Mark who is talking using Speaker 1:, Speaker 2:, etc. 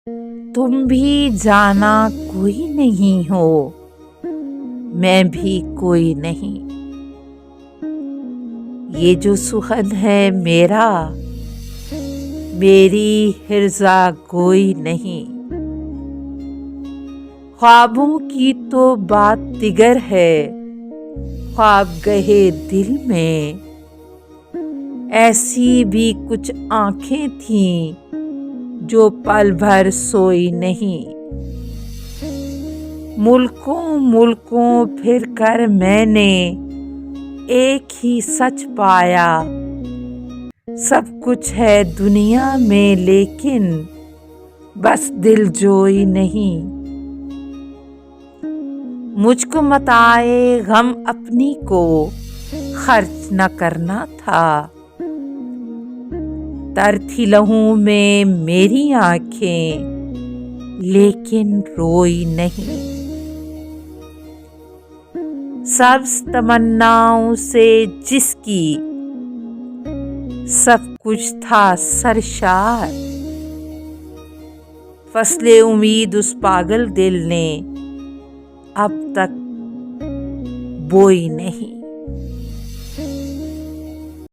Speaker 1: तुम भी जाना कोई नहीं हो, मैं भी कोई नहीं। ये जो सुखन है मेरा, मेरी हिर्जा कोई नहीं। ख्वाबों की तो बात दिगर है, ख्वाब गहे दिल में ऐसी भी कुछ आंखें थीं जो पल भर सोई नहीं। मुल्कों मुल्कों फिर कर मैंने एक ही सच पाया, सब कुछ है दुनिया में लेकिन बस दिलजोई नहीं। मुझको मताए गम अपनी को खर्च न करना था, तर थी लहू में मेरी आंखें लेकिन रोई नहीं। सब्ज तमन्नाओं से जिसकी सब कुछ था सरशार, फसले उम्मीद उस पागल दिल ने अब तक बोई नहीं।